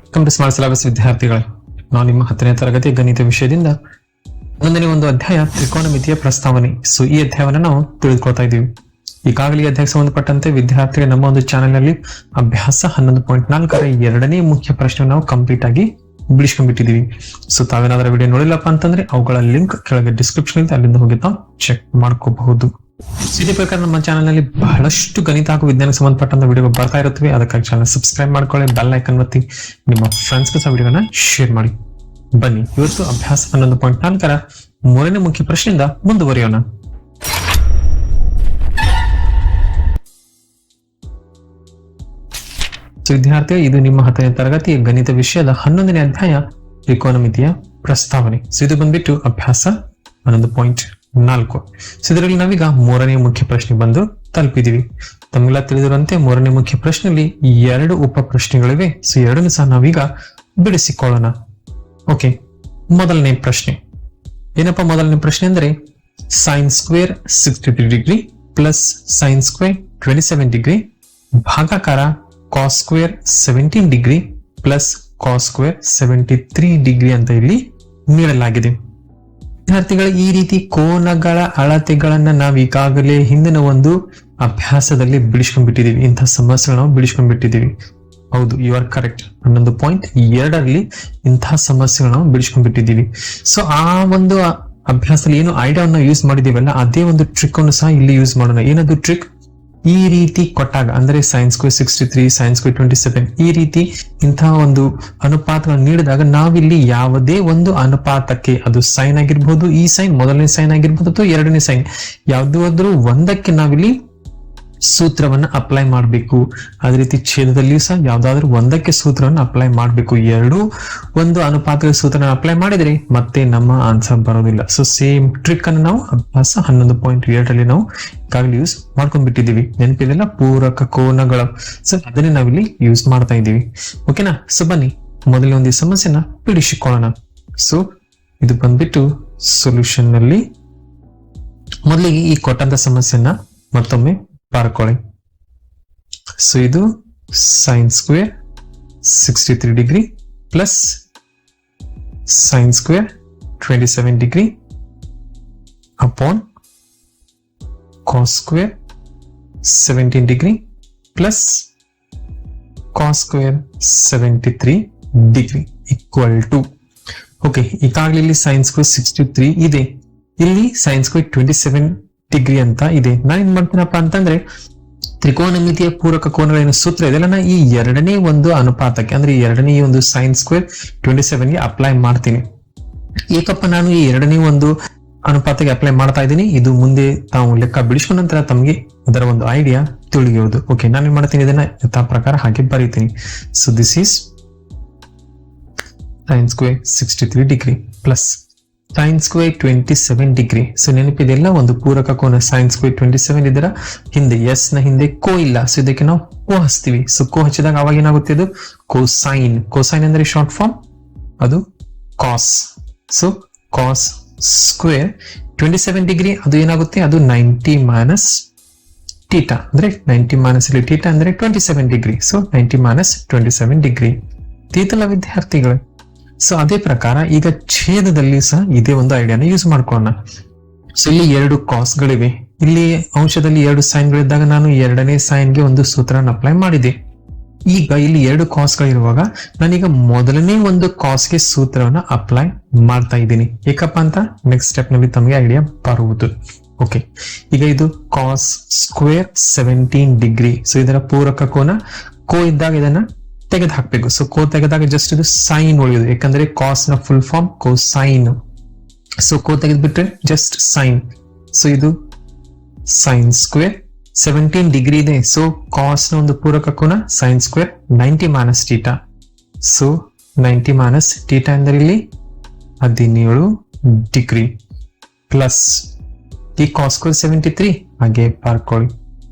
Welcome to smart syllabus ವಿದ್ಯಾರ್ಥಿಗಳೇ. ನಾವು ನಿಮ್ಮ 10ನೇ ತರಗತಿ ಗಣಿತ ವಿಷಯದಿಂದ 11ನೇ ಒಂದು ಅಧ್ಯಾಯ ತ್ರಿಕೋನಮಿತಿಯ ಪ್ರಸ್ತಾವನೆ. ಸೊ ಈ ಅಧ್ಯಾಯವನ್ನು ನಾವು ತಿಳಿದುಕೊಳ್ತಾ ಇದ್ದೀವಿ. ಈಗಾಗಲೇ ಈ ಅಧ್ಯಾಯಕ್ಕೆ ಸಂಬಂಧಪಟ್ಟಂತೆ ವಿದ್ಯಾರ್ಥಿಗಳು ನಮ್ಮ ಒಂದು ಚಾನೆಲ್ ನಲ್ಲಿ ಅಭ್ಯಾಸ 11.4ರ ಎರಡನೇ ಮುಖ್ಯ ಪ್ರಶ್ನೆ ನಾವು ಕಂಪ್ಲೀಟ್ ಆಗಿ ಬಿಡಿಸ್ಕೊಂಡ್ಬಿಟ್ಟಿದೀವಿ. ಸೊ ತಾವೇನಾದ್ರೂ ವಿಡಿಯೋ ನೋಡಿಲ್ಲಪ್ಪ ಅಂತಂದ್ರೆ ಅವುಗಳ ಲಿಂಕ್ ಕೆಳಗೆ ಡಿಸ್ಕ್ರಿಪ್ಷನ್ ಇದೆ, ಅಲ್ಲಿಂದ ಹೋಗಿ ತಾವು ಚೆಕ್ ಮಾಡ್ಕೋಬಹುದು. ಇದೇ ಪ್ರಕಾರ ನಮ್ಮ ಚಾನೆಲ್ ನಲ್ಲಿ ಬಹಳಷ್ಟು ಗಣಿತ ಹಾಗೂ ವಿಜ್ಞಾನಕ್ಕೆ ಸಂಬಂಧಪಟ್ಟಂತ ವಿಡಿಯೋ ಬರ್ತಾ ಇರುತ್ತವೆ. ಅದಕ್ಕಾಗಿ ಚಾನಲ್ ಸಬ್ಸ್ಕ್ರೈಬ್ ಮಾಡ್ಕೊಳ್ಳಿ, ಬೆಲ್ ಐಕನ್ ಒತ್ತಿ, ನಿಮ್ಮ ಫ್ರೆಂಡ್ಸ್ಗೂ ಸಹ ವಿಡಿಯೋನ ಶೇರ್ ಮಾಡಿ. ಬನ್ನಿ ಇವತ್ತು ಅಭ್ಯಾಸ 11.4ರ ಮೂರನೇ ಮುಖ್ಯ ಪ್ರಶ್ನೆಯಿಂದ ಮುಂದುವರಿಯೋಣ. ವಿದ್ಯಾರ್ಥಿ, ಇದು ನಿಮ್ಮ 10ನೇ ತರಗತಿ ಗಣಿತ ವಿಷಯದ 11ನೇ ಅಧ್ಯಾಯ ತ್ರಿಕೋನಮಿತಿಯ ಪ್ರಸ್ತಾವನೆ. ಸೊ ಇದು ಬಂದ್ಬಿಟ್ಟು ಅಭ್ಯಾಸ 11.4. ಸೊ ಇದರಲ್ಲಿ ನಾವೀಗ ಮೂರನೇ ಮುಖ್ಯ ಪ್ರಶ್ನೆ ಬಂದು ತಲುಪಿದೀವಿ. ತಮಗೆಲ್ಲ ತಿಳಿದಿರುವಂತೆ ಮೂರನೇ ಮುಖ್ಯ ಪ್ರಶ್ನೆಯಲ್ಲಿ 2 ಉಪ ಪ್ರಶ್ನೆಗಳಿವೆ. ಸೊ ಎರಡನ್ನು ಸಹ ನಾವೀಗ ಬಿಡಿಸಿಕೊಳ್ಳೋಣ. ಓಕೆ, ಮೊದಲನೇ ಪ್ರಶ್ನೆ ಏನಪ್ಪಾ? ಮೊದಲನೇ ಪ್ರಶ್ನೆ ಅಂದ್ರೆ sine square 63 degree plus sine square 27 degree ಭಾಗಾಕಾರ cos square 17 degree plus cos square 73 degree ಅಂತ ಇಲ್ಲಿ ನೀಡಲಾಗಿದೆ. ವಿದ್ಯಾರ್ಥಿಗಳ ಈ ರೀತಿ ಕೋನಗಳ ಅಳತೆಗಳನ್ನ ನಾವು ಈಗಾಗಲೇ ಹಿಂದಿನ ಒಂದು ಅಭ್ಯಾಸದಲ್ಲಿ ಬಿಡಿಸ್ಕೊಂಡ್ಬಿಟ್ಟಿದೀವಿ. ಇಂತಹ ಸಮಸ್ಯೆಗಳು ನಾವು ಬಿಡಿಸ್ಕೊಂಡ್ಬಿಟ್ಟಿದೀವಿ. ಹೌದು, ಯು ಆರ್ ಕರೆಕ್ಟ್. 11.2ರಲ್ಲಿ ಇಂತಹ ಸಮಸ್ಯೆಗಳು ನಾವು ಬಿಡಿಸ್ಕೊಂಡ್ಬಿಟ್ಟಿದೀವಿ. ಸೊ ಆ ಒಂದು ಅಭ್ಯಾಸದಲ್ಲಿ ಏನು ಐಡಿಯಾವನ್ನು ಯೂಸ್ ಮಾಡಿದೀವಲ್ಲ, ಅದೇ ಒಂದು ಟ್ರಿಕ್ ಅನ್ನು ಸಹ ಇಲ್ಲಿ ಯೂಸ್ ಮಾಡೋಣ. ಏನದು ಟ್ರಿಕ್? ಈ ರೀತಿ ಕೊಟ್ಟಾಗ ಅಂದ್ರೆ ಸೈನ್ ಸ್ಕ್ವೇರ್ 63, ಸೈನ್ ಸ್ಕ್ವೇರ್ 27 ಈ ರೀತಿ ಇಂತಹ ಒಂದು ಅನುಪಾತಗಳನ್ನು ನೀಡಿದಾಗ ನಾವಿಲ್ಲಿ ಯಾವುದೇ ಒಂದು ಅನುಪಾತಕ್ಕೆ, ಅದು ಸೈನ್ ಆಗಿರ್ಬೋದು, ಈ ಸೈನ್ ಮೊದಲನೇ ಸೈನ್ ಆಗಿರ್ಬೋದು ಅಥವಾ ಎರಡನೇ ಸೈನ್, ಯಾವುದಾದ್ರೂ ಒಂದಕ್ಕೆ ನಾವಿಲ್ಲಿ ಸೂತ್ರವನ್ನ ಅಪ್ಲೈ ಮಾಡಬೇಕು. ಅದೇ ರೀತಿ ಛೇದದಲ್ಲಿಯೂ ಸಹ ಯಾವ್ದಾದ್ರು ಒಂದಕ್ಕೆ ಸೂತ್ರವನ್ನು ಅಪ್ಲೈ ಮಾಡಬೇಕು. ಎರಡೂ ಒಂದು ಅನುಪಾತದ ಸೂತ್ರನ ಅಪ್ಲೈ ಮಾಡಿದ್ರೆ ಮತ್ತೆ ನಮ್ಮ ಆನ್ಸರ್ ಬರೋದಿಲ್ಲ. ಸೊ ಸೇಮ್ ಟ್ರಿಕ್ ಅನ್ನು ನಾವು ಅಭ್ಯಾಸ 11.2ರಲ್ಲಿ ನಾವು ಈಗಾಗಲೇ ಯೂಸ್ ಮಾಡ್ಕೊಂಡ್ಬಿಟ್ಟಿದೀವಿ. ನೆನಪಿದೆಲ್ಲ ಪೂರಕ ಕೋನಗಳು. ಸೊ ಅದನ್ನೇ ನಾವಿಲ್ಲಿ ಯೂಸ್ ಮಾಡ್ತಾ ಇದ್ದೀವಿ. ಓಕೆನಾ? ಸೊ ಬನ್ನಿ ಮೊದಲನೇ ಒಂದು ಸಮಸ್ಯೆನ ಬಿಡಿಸಿಕೊಳ್ಳೋಣ. ಸೊ ಇದು ಬಂದ್ಬಿಟ್ಟು ಸೊಲ್ಯೂಷನ್ ನಲ್ಲಿ ಮೊದಲಿಗೆ ಈ ಕೊಟ್ಟಂತ ಸಮಸ್ಯೆನ ಮತ್ತೊಮ್ಮೆ ಬರ್ಕೊಳ್ಳಿ. ಸೊ ಇದು sine square 63 degree plus sine square 27 degree upon cos square 17 degree plus cos square 73 degree equal to. Okay, ಈಗಾಗಲೇ ಇಲ್ಲಿ ಸೈನ್ ಸ್ಕ್ವೇರ್ 63 ಇದೆ, ಇಲ್ಲಿ ಸೈನ್ ಸ್ಕ್ವೇರ್ 27 ಡಿಗ್ರಿ ಅಂತ ಇದೆ. ನಾನು ಏನ್ ಮಾಡ್ತೀನಪ್ಪ ಅಂತಂದ್ರೆ ತ್ರಿಕೋನಮಿತಿಯ ಪೂರಕ ಕೋನಗಳ ಸೂತ್ರ ಇದೆಲ್ಲ ಈ ಎರಡನೇ ಒಂದು ಅನುಪಾತಕ್ಕೆ ಅಂದ್ರೆ ಎರಡನೇ ಒಂದು ಸೈನ್ ಸ್ಕ್ವೇರ್ 27 ಗೆ ಅಪ್ಲೈ ಮಾಡ್ತೀನಿ. ಏಕಪ್ಪ ನಾನು ಈ ಎರಡನೇ ಒಂದು ಅನುಪಾತಕ್ಕೆ ಅಪ್ಲೈ ಮಾಡ್ತಾ ಇದ್ದೀನಿ, ಇದು ಮುಂದೆ ತಾವು ಲೆಕ್ಕ ಬಿಡಿಸ್ಕೊಂಡ ನಂತರ ತಮಗೆ ಅದರ ಒಂದು ಐಡಿಯಾ ತಿಳಿಯೋದು. ಓಕೆ, ನಾನು ಏನ್ ಮಾಡ್ತೀನಿ, ಇದನ್ನ ಯಥಾ ಪ್ರಕಾರ ಹಾಗೆ ಬರೀತೀನಿ. So this is sine square 63 degree plus sine square 27 degree. So ನೆನಪಿದೆಲ್ಲ ಒಂದು ಪೂರಕ ಕೋನ ಸೈನ್ ಸ್ಕ್ವೇರ್ 27 ಇದರ ಹಿಂದೆ ಎಸ್ ನ ಹಿಂದೆ ಕೋ ಇಲ್ಲ. ಸೊ ಇದಕ್ಕೆ ನಾವು ಕೋ ಹಚ್ತೀವಿ. ಸೊ ಕೋ ಹಚ್ಚಿದಾಗ ಅವಾಗ ಏನಾಗುತ್ತೆ, ಅದು ಕೋಸೈನ್. ಕೋಸೈನ್ ಅಂದ್ರೆ ಶಾರ್ಟ್ ಫಾರ್ಮ್, ಅದು ಕಾಸ್. ಸೊ ಕಾಸ್ ಸ್ಕ್ವೇರ್ 27 ಡಿಗ್ರಿ ಅದು ಏನಾಗುತ್ತೆ, ಅದು 90 ಮೈನಸ್ ಟೀಟಾ ಅಂದ್ರೆ 90 ಮೈನಸ್ ಇಲ್ಲಿ ಟೀಟಾ ಅಂದ್ರೆ 27 ಡಿಗ್ರಿ. ಸೊ 90 ಮೈನಸ್ 27 ಡಿಗ್ರಿ ತೀತಲ್ಲ ವಿದ್ಯಾರ್ಥಿಗಳು. ಸೊ ಅದೇ ಪ್ರಕಾರ ಈಗ ಛೇದದಲ್ಲಿ ಸಹ ಇದೇ ಒಂದು ಐಡಿಯಾನ ಯೂಸ್ ಮಾಡ್ಕೊಳ್ಳೋಣ. ಸೊ ಇಲ್ಲಿ 2 ಕಾಸ್ಗಳಿವೆ, ಇಲ್ಲಿ ಅಂಶದಲ್ಲಿ 2 ಸೈನ್ಗಳಿದ್ದಾಗ ನಾನು ಎರಡನೇ ಸೈನ್ಗೆ ಒಂದು ಸೂತ್ರನ ಅಪ್ಲೈ ಮಾಡಿದೆ. ಈಗ ಇಲ್ಲಿ 2 ಕಾಸ್ಗಳಿರುವಾಗ ನಾನೀಗ ಮೊದಲನೇ ಒಂದು ಕಾಸ್ಗೆ ಸೂತ್ರವನ್ನ ಅಪ್ಲೈ ಮಾಡ್ತಾ ಇದ್ದೀನಿ. ಏಕಪ್ಪ ಅಂತ ನೆಕ್ಸ್ಟ್ ಸ್ಟೆಪ್ ನಲ್ಲಿ ತಮಗೆ ಐಡಿಯಾ ಬರುವುದು. ಓಕೆ, ಈಗ ಇದು ಕಾಸ್ ಸ್ಕ್ವೇರ್ 17 ಡಿಗ್ರಿ. ಸೊ ಇದರ ಪೂರಕ ಕೋನ ಕೋ ಇದ್ದಾಗ ಇದನ್ನ ತೆಗೆದು ಹಾಕ್ಬೇಕು. ಸೊ ಕೋ ತೆಗೆದಾಗ ಜಸ್ಟ್ ಇದು ಸೈನ್ ಉಳಿಯೋದು, ಯಾಕಂದ್ರೆ ಕಾಸ್ ನ ಫುಲ್ ಫಾರ್ಮ್ ಕೋಸೈನ್. ಸೊ ಕೋ ತೆಗೆದ್ಬಿಟ್ರೆ ಜಸ್ಟ್ ಸೈನ್. ಸೊ ಇದು ಸೈನ್ ಸ್ಕ್ವೇರ್ 17 ಡಿಗ್ರಿ ಇದೆ. ಸೊ ಕಾಸ್ ನ ಒಂದು ಪೂರಕ ಕೋನ sine square 90 minus theta. So 90 minus theta ಅಂದ್ರೆ ಇಲ್ಲಿ 17 ಡಿಗ್ರಿ ಪ್ಲಸ್ ಈ ಕಾಸ್ ಸ್ಕ್ವೇರ್ 73 ಹಾಗೆ ಬರ್ಕೊಳ್ಳಿ,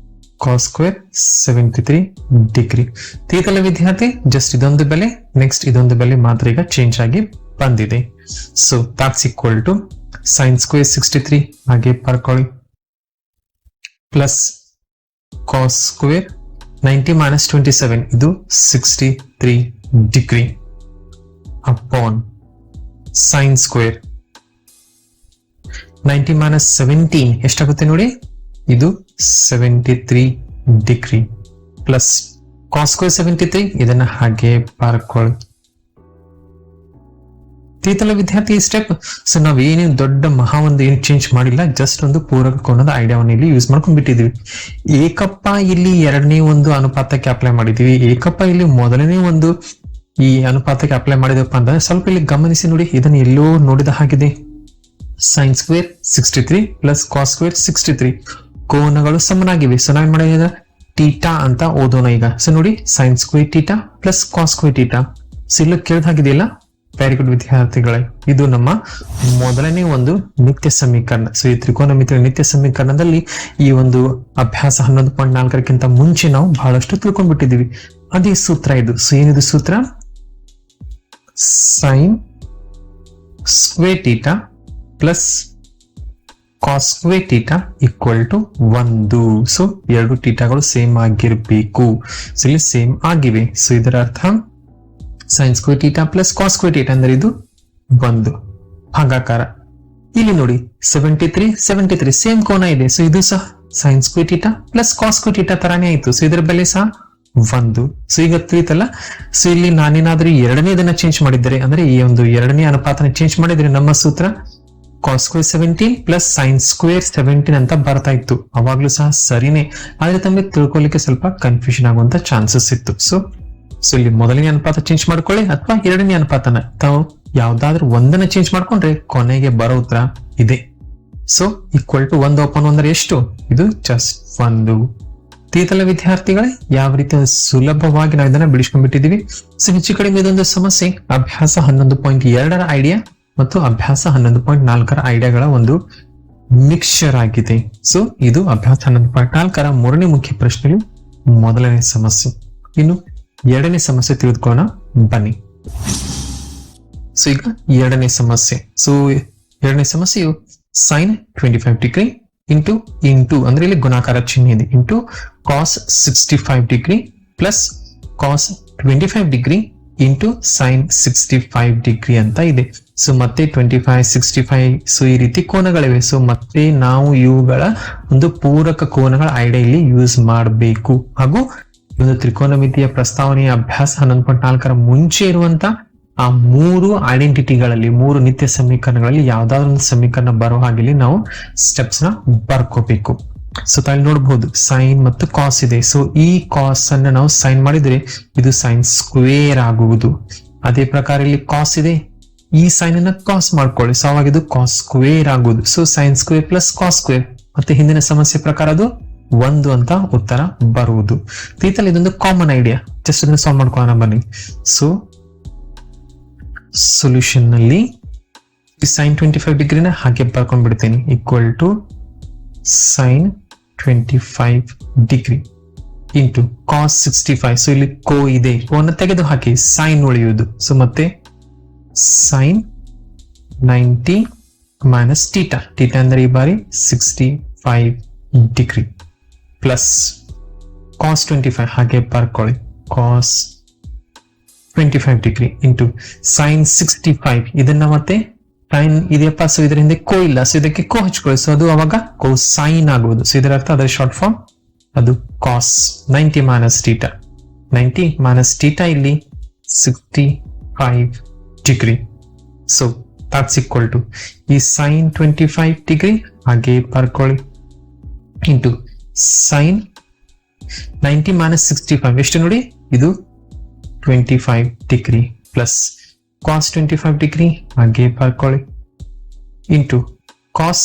ಕಾಸ್ ಸ್ಕ್ವೇರ್ 73 ಡಿಗ್ರಿ. ತೀತಲ್ಲ ವಿದ್ಯಾರ್ಥಿ, ಜಸ್ಟ್ ಇದೊಂದು ಬೆಲೆ, ನೆಕ್ಸ್ಟ್ ಇದೊಂದು ಬೆಲೆ ಮಾತ್ರ ಈಗ ಚೇಂಜ್ ಆಗಿ ಬಂದಿದೆ. So that's equal to sine square 63 ಹಾಗೆ ಬರ್ಕೊಳ್ಳಿ ಪ್ಲಸ್ ಕಾಸ್ ಸ್ಕ್ವೇರ್ 90 minus 27 ಇದು 63 degree upon sine square 90 minus 17 ಎಷ್ಟಾಗುತ್ತೆ ನೋಡಿ, ಇದು 73 ಡಿಗ್ರಿ ಪ್ಲಸ್ ಕಾಸ್ ಸ್ಕ್ವೇರ್ 73, ಇದನ್ನ ಹಾಗೆ ಬರ್ಕೊಳ್ಳಿ. ತೀತಲ ವಿದ್ಯಾರ್ಥಿ ಸ್ಟೆಪ್. ಸೊ ನಾವ್ ಏನೇನು ದೊಡ್ಡ ಮಹಾ ಒಂದು ಏನ್ ಚೇಂಜ್ ಮಾಡಿಲ್ಲ, ಜಸ್ಟ್ ಒಂದು ಪೂರಕ ಕೋನದ ಐಡಿಯಾವನ್ನು ಇಲ್ಲಿ ಯೂಸ್ ಮಾಡ್ಕೊಂಡ್ ಬಿಟ್ಟಿದೀವಿ. ಏಕಪ್ಪ ಇಲ್ಲಿ ಎರಡನೇ ಒಂದು ಅನುಪಾತಕ್ಕೆ ಅಪ್ಲೈ ಮಾಡಿದೀವಿ, ಏಕಪ್ಪ ಇಲ್ಲಿ ಮೊದಲನೇ ಒಂದು ಈ ಅನುಪಾತಕ್ಕೆ ಅಪ್ಲೈ ಮಾಡಿದಪ್ಪ ಅಂದ್ರೆ ಸ್ವಲ್ಪ ಇಲ್ಲಿ ಗಮನಿಸಿ ನೋಡಿ, ಇದನ್ನ ಎಲ್ಲೋ ನೋಡಿದ ಹಾಗಿದೆ. Sine square 63 plus cos square 63 ಕೋನಗಳು ಸಮನಾಗಿವೆ. ಸೊ ನಾವೇನ್ ಮಾಡಿದ್ರೆ ಟೀಟಾ ಅಂತ ಓದೋಣ ಈಗ. ಸೊ ನೋಡಿ sine square theta plus cos square theta. So ಇಲ್ಲೂ ಕೇಳ್ದ ಹಾಗಿದೆಯಲ್ಲ. ವೆರಿ ಗುಡ್ ವಿದ್ಯಾರ್ಥಿಗಳೇ, ಇದು ನಮ್ಮ ಮೊದಲನೇ ಒಂದು ನಿತ್ಯ ಸಮೀಕರಣ. ಸೊ ಈ ತ್ರಿಕೋನಮಿತಿಯ ನಿತ್ಯ ಸಮೀಕರಣದಲ್ಲಿ ಈ ಒಂದು ಅಭ್ಯಾಸ 11.4 ಮುಂಚೆ ನಾವು ಬಹಳಷ್ಟು ತಿಳ್ಕೊಂಡ್ಬಿಟ್ಟಿದೀವಿ. ಅದೇ ಸೂತ್ರ ಇದು. ಸೊ ಏನಿದು ಸೂತ್ರ? Sine square theta plus cos square theta equal to 1. So ಎರಡು ಟೀಟಾಗಳು ಸೇಮ್ ಆಗಿರ್ಬೇಕು. ಸೊ ಇಲ್ಲಿ ಸೇಮ್ ಆಗಿವೆ. ಸೊ ಇದರ ಅರ್ಥ sine square theta plus cos square theta ಅಂದ್ರೆ ಇದು 1 ಭಾಗಾಕಾರ. ಇಲ್ಲಿ ನೋಡಿ 73 ಸೇಮ್ ಕೋನ ಇದೆ. ಸೊ ಇದು ಸಹ sine square theta plus cos square theta ತರಾನೇ ಆಯ್ತು. ಸೊ ಇದರ ಬೆಲೆ ಸಹ 1. ಸೊ ಈಗ ತಿಳಿತಲ್ಲ. ಸೊ ಇಲ್ಲಿ ನಾನೇನಾದ್ರೂ ಎರಡನೇ ಇದನ್ನ ಚೇಂಜ್ ಮಾಡಿದರೆ, ಅಂದ್ರೆ ಈ ಒಂದು ಎರಡನೇ ಅನುಪಾತನ ಚೇಂಜ್ ಮಾಡಿದ್ರೆ ನಮ್ಮ ಸೂತ್ರ cos square 17 plus sine square 17 ಅಂತ ಬರ್ತಾ ಇತ್ತು. ಅವಾಗ್ಲೂ ಸಹ ಸರಿನೇ, ಆದ್ರೆ ತಮಗೆ ತಿಳ್ಕೊಳ್ಳಿಕ್ಕೆ ಸ್ವಲ್ಪ ಕನ್ಫ್ಯೂಷನ್ ಆಗುವಂತ ಚಾನ್ಸಸ್ ಇತ್ತು. ಸೊ ಇಲ್ಲಿ ಮೊದಲನೇ ಅನುಪಾತ ಚೇಂಜ್ ಮಾಡ್ಕೊಳ್ಳಿ ಅಥವಾ ಎರಡನೇ ಅನುಪಾತನ ತಾವು ಯಾವ್ದಾದ್ರು ಒಂದನ್ನ ಚೇಂಜ್ ಮಾಡ್ಕೊಂಡ್ರೆ ಕೊನೆಗೆ ಬರೋ ಉತ್ತರ ಇದೆ. ಸೊ ಈಕ್ವಲ್ ಟು 1/1 ಅಂದ್ರೆ ಎಷ್ಟು? ಇದು ಜಸ್ಟ್ 1. ತೀತಲ ವಿದ್ಯಾರ್ಥಿಗಳೇ, ಯಾವ ರೀತಿ ಸುಲಭವಾಗಿ ನಾವು ಇದನ್ನ ಬಿಡಿಸ್ಕೊಂಡ್ಬಿಟ್ಟಿದೀವಿ. ಸೊ ಹೆಚ್ಚು ಕಡಿಮೆ ಇದೊಂದು ಸಮಸ್ಯೆ ಅಭ್ಯಾಸ 11.2 ಐಡಿಯಾ ಮತ್ತು ಅಭ್ಯಾಸ 11.4 ಐಡಿಯಾಗಳ ಒಂದು ಮಿಕ್ಸ್ಚರ್ ಆಗಿದೆ. ಸೊ ಇದು ಅಭ್ಯಾಸ 11.4 ಮೂರನೇ ಮುಖ್ಯ ಪ್ರಶ್ನೆಯು ಮೊದಲನೇ ಸಮಸ್ಯೆ. ಇನ್ನು ಎರಡನೇ ಸಮಸ್ಯೆ ತಿಳಿದುಕೊಳ್ಳೋಣ ಬನ್ನಿ. ಸೊ ಈಗ ಎರಡನೇ ಸಮಸ್ಯೆ. ಸೊ ಎರಡನೇ ಸಮಸ್ಯೆಯು ಸೈನ್ 25 ಡಿಗ್ರಿ ಇಂಟು ಅಂದ್ರೆ ಇಲ್ಲಿ ಗುಣಾಕಾರ ಚಿಹ್ನೆ ಇದೆ, into cos 65 degree plus cos 25 degree into sine 65 degree ಅಂತ ಇದೆ. ಸೊ ಮತ್ತೆ 25, 65 ಸೊ ಈ ರೀತಿ ಕೋನಗಳಿವೆ. ಸೊ ಮತ್ತೆ ನಾವು ಇವುಗಳ ಒಂದು ಪೂರಕ ಕೋನಗಳ ಐಡಿಯಾ ಇಲ್ಲಿ ಯೂಸ್ ಮಾಡಬೇಕು. ಹಾಗೂ ಒಂದು ತ್ರಿಕೋನಮಿತಿಯ ಪ್ರಸ್ತಾವನೆಯ ಅಭ್ಯಾಸ 11.4 ಮುಂಚೆ ಇರುವಂತ ಆ ಮೂರು ಐಡೆಂಟಿಟಿಗಳಲ್ಲಿ, ಮೂರು ನಿತ್ಯ ಸಮೀಕರಣಗಳಲ್ಲಿ ಯಾವ್ದಾದ್ರು ಒಂದು ಸಮೀಕರಣ ಬರೋ ಹಾಗೆ ನಾವು ಸ್ಟೆಪ್ಸ್ ನ ಬರ್ಕೋಬೇಕು. ಸೊ ತಾಳಿ ನೋಡಬಹುದು ಸೈನ್ ಮತ್ತು ಕಾಸ್ ಇದೆ. ಸೊ ಈ ಕಾಸ್ ಅನ್ನ ನಾವು ಸೈನ್ ಮಾಡಿದ್ರೆ ಇದು ಸೈನ್ ಸ್ಕ್ವೇರ್ ಆಗುವುದು. ಅದೇ ಪ್ರಕಾರ ಇಲ್ಲಿ ಕಾಸ್ ಇದೆ, ಈ ಸೈನ್ ಅನ್ನ ಕಾಸ್ ಮಾಡ್ಕೊಳ್ಳಿ. ಸೊ ಅವಾಗ ಇದು ಕಾಸ್ ಸ್ಕ್ವೇರ್ ಆಗುವುದು. So sine square plus cos square. ಮತ್ತೆ ಹಿಂದಿನ ಸಮಸ್ಯೆ ಪ್ರಕಾರ ಅದು 1 ಅಂತ ಉತ್ತರ ಬರುವುದು. ತೀತಲ್ಲಿ ಇದೊಂದು ಕಾಮನ್ ಐಡಿಯಾ, ಜಸ್ಟ್ ಅದನ್ನ ಸಾಲ್ವ್ ಮಾಡ್ಕೊಳ್ಳೋಣ ಬನ್ನಿ. ಸೊ ಸೊಲ್ಯೂಷನ್ ನಲ್ಲಿ ಸೈನ್ 25 ಡಿಗ್ರಿನ ಹಾಗೆ ಬರ್ಕೊಂಡ್ ಬಿಡ್ತೇನೆ, equal to sine 25 degree into cos 65. So ಇಲ್ಲಿ ಕೋ ಇದೆ, ಕೋನ ತೆಗೆದು ಹಾಕಿ ಸೈನ್ ಉಳಿಯುವುದು. ಸೊ ಮತ್ತೆ ಸೈನ್ 90 ಮೈನಸ್ ಟೀಟಾ ಅಂದ್ರೆ ಈ ಬಾರಿ 65 ಡಿಗ್ರಿ ಪ್ಲಸ್ ಕಾಸ್ 25 ಹಾಗೆ ಬರ್ಕೊಳ್ಳಿ, ಕಾಸ್ 25 ಡಿಗ್ರಿ ಇಂಟು ಸೈನ್ 65. ಇದನ್ನ ಮತ್ತೆ ಸೈನ್ ಇದೆಯಪ್ಪ, ಸೊ ಇದರ ಹಿಂದೆ ಕೋ ಇಲ್ಲ, ಸೊ ಇದಕ್ಕೆ ಕೋ ಹಚ್ಕೊಳ್ಳಿ. ಸೊ ಅದು ಅವಾಗ ಕೋ ಸೈನ್ ಆಗುವುದು. ಸೊ ಇದರ ಅರ್ಥ ಅದರ ಶಾರ್ಟ್ ಫಾರ್ಮ್ ಅದು ಕಾಸ್ 90 ಮೈನಸ್ ಟೀಟಾ. 90 ಮೈನಸ್ ಟೀಟಾ ಇಲ್ಲಿ 65 degree. So that's equal to ಈ ಸೈನ್ 25 ಡಿಗ್ರಿ ಹಾಗೆ ಬರ್ಕೊಳ್ಳಿ ಇಂಟು ಸೈನ್ 90 ಮೈನಸ್ 65 ಎಷ್ಟು ನೋಡಿ, ಇದು 25 ಡಿಗ್ರಿ ಪ್ಲಸ್ ಕಾಸ್ 25 ಡಿಗ್ರಿ ಹಾಗೆ ಬರ್ಕೊಳ್ಳಿ ಇಂಟು ಕಾಸ್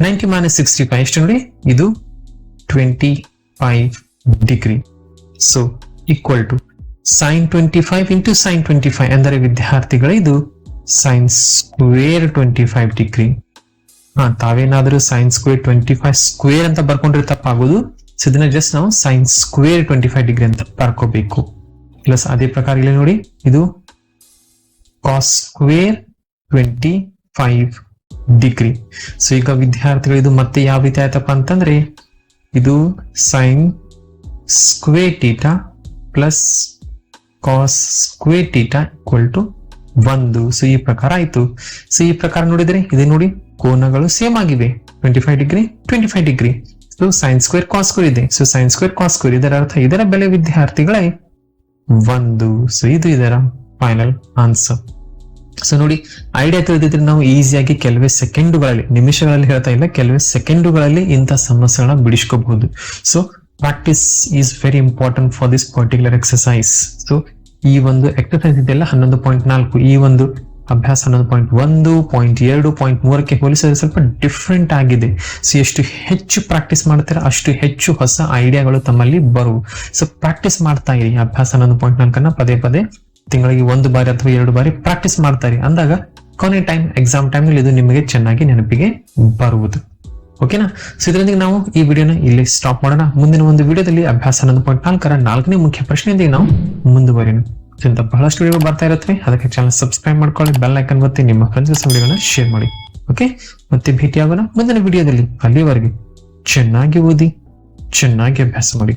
90 ಮೈನಸ್ 65 ಎಷ್ಟು ನೋಡಿ, ಇದು 25 degree. So equal to sine 25 into sine 25 ಅಂದರೆ ವಿದ್ಯಾರ್ಥಿಗಳೇ ಇದು ಸೈನ್ ಸ್ಕ್ವೇರ್ 25 ಡಿಗ್ರಿ. ತಾವೇನಾದ್ರೂ ಸೈನ್ ಸ್ಕ್ವೇರ್ 25 ಸ್ಕ್ವೇರ್ ಅಂತ ಬರ್ಕೊಂಡ್ರೆ ತಪ್ಪಾಗೋದು. ಸೊ ಇದನ್ನ ಜಸ್ಟ್ ನಾವು ಸೈನ್ ಸ್ಕ್ವೇರ್ 25 ಡಿಗ್ರಿ ಅಂತ ಬರ್ಕೋಬೇಕು. ಪ್ಲಸ್ ಅದೇ ಪ್ರಕಾರ ಇಲ್ಲಿ ನೋಡಿ, ಇದು ಕಾಸ್ ಸ್ಕ್ವೇರ್ 25 ಡಿಗ್ರಿ. ಸೊ ಈಗ ವಿದ್ಯಾರ್ಥಿಗಳು ಇದು ಮತ್ತೆ ಯಾವ ರೀತಿ ಆಯ್ತಪ್ಪ ಅಂತಂದ್ರೆ, ಇದು sine square theta plus cos square theta equal to 1. So ಈ ಪ್ರಕಾರ ಆಯ್ತು. ಸೊ ಈ ಪ್ರಕಾರ ನೋಡಿದ್ರೆ ಇದೆ ನೋಡಿ, ಕೋನಗಳು ಸೇಮ್ ಆಗಿವೆ, 25 degree 25 degree. So sine square cos square ಇದೆ. So sine square cos square, ಇದರ ಅರ್ಥ ಇದರ ಬೆಲೆ ವಿದ್ಯಾರ್ಥಿಗಳೇ 1. ಸೊ ಇದು ಇದರ ಫೈನಲ್ ಆನ್ಸರ್. ಸೊ ನೋಡಿ, ಐಡಿಯಾ ತಿಳಿದಿದ್ರೆ ನಾವು ಈಸಿಯಾಗಿ ಕೆಲವೇ ಸೆಕೆಂಡುಗಳಲ್ಲಿ, ನಿಮಿಷಗಳಲ್ಲಿ ಹೇಳ್ತಾ ಇಲ್ಲ, ಕೆಲವೇ ಸೆಕೆಂಡುಗಳಲ್ಲಿ ಇಂಥ ಸಮಸ್ಯೆಗಳನ್ನ ಬಿಡಿಸ್ಕೋಬಹುದು. So practice is very important for this particular exercise. So ಈ ಒಂದು ಎಕ್ಸರ್ಸೈಸ್ ಇದೆಲ್ಲ 11.4, ಈ ಒಂದು ಅಭ್ಯಾಸ 11.1, 0.2, 0.3 ಹೋಲಿಸಿದ್ರೆ ಸ್ವಲ್ಪ ಡಿಫ್ರೆಂಟ್ ಆಗಿದೆ. ಸೊ ಎಷ್ಟು ಹೆಚ್ಚು ಪ್ರಾಕ್ಟೀಸ್ ಮಾಡ್ತಾರೆ ಅಷ್ಟು ಹೆಚ್ಚು ಹೊಸ ಐಡಿಯಾಗಳು ತಮ್ಮಲ್ಲಿ ಬರುವು. ಸೊ ಪ್ರಾಕ್ಟೀಸ್ ಮಾಡ್ತಾ ಇರಿ. ಅಭ್ಯಾಸ 11.4 ಪದೇ ಪದೇ ತಿಂಗಳಿಗೆ 1 ಬಾರಿ ಅಥವಾ 2 ಬಾರಿ ಪ್ರಾಕ್ಟೀಸ್ ಮಾಡ್ತಾರೆ. ಅಂದಾಗ ಕೊನೆ ಟೈಮ್, ಎಕ್ಸಾಮ್ ಟೈಮ್ ನಲ್ಲಿ ಇದು ನಿಮಗೆ ಚೆನ್ನಾಗಿ ನೆನಪಿಗೆ ಬರುವುದು. ಓಕೆನಾ? ಸೊ ಇದರೊಂದಿಗೆ ನಾವು ಈ ವಿಡಿಯೋನ ಇಲ್ಲಿ ಸ್ಟಾಪ್ ಮಾಡೋಣ. ಮುಂದಿನ ಒಂದು ವಿಡಿಯೋದಲ್ಲಿ ಅಭ್ಯಾಸ 11.4 4ನೇ ಮುಖ್ಯ ಪ್ರಶ್ನೆಯೊಂದಿಗೆ ನಾವು ಮುಂದುವರಿಯೋಣ. ಇಂಥ ಬಹಳಷ್ಟು ವಿಡಿಯೋ ಬರ್ತಾ ಇರುತ್ತೆ, ಅದಕ್ಕೆ ಚಾನಲ್ ಸಬ್ಸ್ಕ್ರೈಬ್ ಮಾಡ್ಕೊಳ್ಳಿ, ಬೆಲ್ ಐಕನ್ ಒತ್ತಿ, ನಿಮ್ಮ ಫ್ರೆಂಡ್ಸ್ ವಿಡಿಯೋನ ಶೇರ್ ಮಾಡಿ. ಓಕೆ, ಮತ್ತೆ ಭೇಟಿಯಾಗೋಣ ಮುಂದಿನ ವಿಡಿಯೋದಲ್ಲಿ. ಅಲ್ಲಿವರೆಗೆ ಚೆನ್ನಾಗಿ ಓದಿ, ಚೆನ್ನಾಗಿ ಅಭ್ಯಾಸ ಮಾಡಿ.